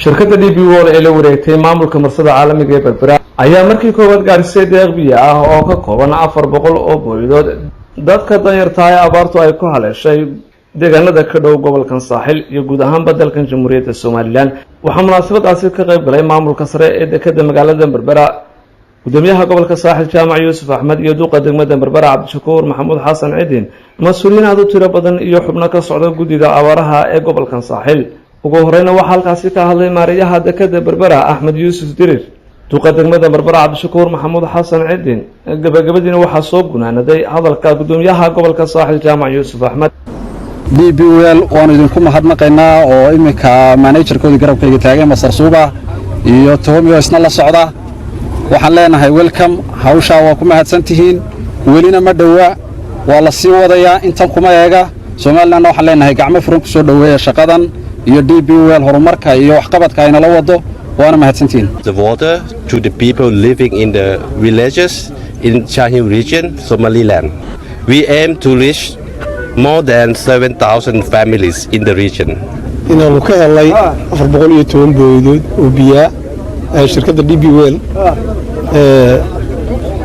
shirkadda DP World ee la wareegtay maamulka marsada caalamiga ee Berbera ayaa markii koowaad gaarisay deeq biyo ah oo ka kooban 400 oo booyadood dadka danyarta ah abaartu ay ku haleeshay deegaanada ka dhow gobolkan saaxil iyo guud ahaan badalkan Jamhuuriyadda Soomaaliland waxaa munaasabadaasi ka qayb galay maamulka sare ee dekedda magaalada Berbera gudoomiyaha gobolka saaxil Jaamac Yuusuf Axmed iyo duqa degmada Berbera Cabdishakuur Maxamuud Xasan Ciidin mas'uuliyiin aad u tiro badan iyo xubno ka socda guddiga abaaraha ee gobolkan saaxil ugu horeyna waxaa halkaasi ka hadlay maariyaha dekedda Berbera Axmed Yuusuf Dirir duqa degmada Berbera Cabdishakuur Maxamuud Xasan Ciidin gabagabadiina waxaa soo gunaanaday hadalka gudoomiyaha gobolka saaxil Jaamac Yuusuf Axmed DP World waan idinku mahadnaqaynaa oo imika managerkoodii garabkayga taagay Masar Suuba iyo Toomiyo isna la socda waxaan leenahay welcome hawsha waa ku mahadsantihiin welina ma dhawa waa la sii wadayaa intan kuma eega Soomaaliland waxaan leenahay gacmo furan ku soo dhaweeya shaqadan iyo DP World horumarka iyo waxqabadka ay nala wado waana mahadsantihiin. The water to the people living in the villages in Shahil region, Somaliland. We aim to reach more than 7,000 families in the region. Inaanu ka helay 410 booyadood oo biyo ah shirkadda DP World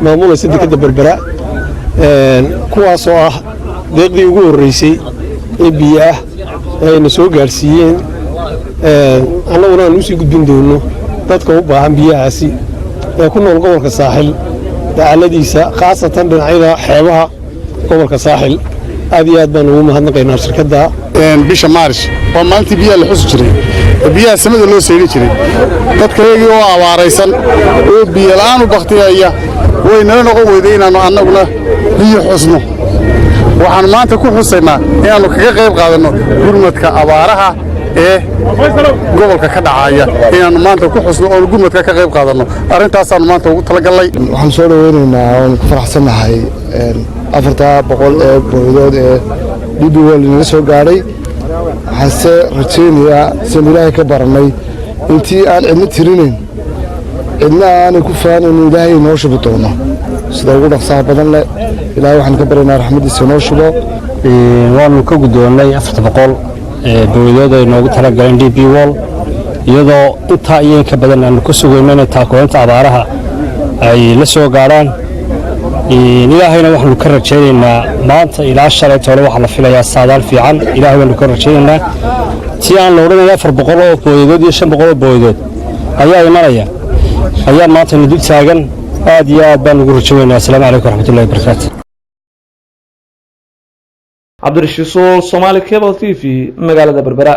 maamulaysa dekedda Berbera kuwaas oo ah deeqdii ugu horeysay ee biyo ah ayna soo gaarsiiyeen annaguna aan u sii gudbin doono dadka u baahan biyahaasi ee ku nool gobolka saaxil dacaladiisa khaasatan dhinacyada xeebaha gobolka saaxil aad iyo aad baan ugu mahadnaqaynaa shirkadda bisha Maaris oo maalintii biyaha la xusi jiray biyaha samada loo seeyay jiray dadka iyagoo oo abaaraysan oo biyo la'aan u baqtiyaya way nala noqon weyday inaanu annaguna biyo xusno waxaan maanta ku xusaynaa inaanu kaga qayb qaadano gurmadka abaaraha ee gobolka ka dhacaya inaanu maanta ku xusno oo gurmadka ka qayb qaadano arrintaas aan maanta ugu talagalay waxaan soo dhaweynaynaa oo ku faraxsanahay 400 ee booyadood ee DP World naga soo gaaray waxaase rajaynayaa in Ilaahay ka baranay intii aan cidna tirinayn cidna aanay ku faanayn Ilaahay noo shubi doono sida ugu dhaqsaha badan leh Ilaahay waxaan ka baryaynaa raxmadiisa noo shubo waanu ka gudoonay 400 booyadood ay noogu tala galeen DP World iyadoo inta iyo ka badan aan ku sugayno inay taakuleenta abaaraha ay la soo gaaraan ilaahayna waxaanu ka rajaynaynaa maanta ilaa shalay toole waxa la filayaa saadaal fiican ilaahay waanu ka rajaynaynaa tii aan la odhanayaa 400 oo booyadood iyo 500 oo booyadood ayaa imanaya ayaa maanta nidib taagan aad iyo aad baan ugu rajaynaynaa assalaamu calaykum waraxmatullaahi wabarakaatu Cabdirashiid Sool Somali Cable TV magaalada Berbera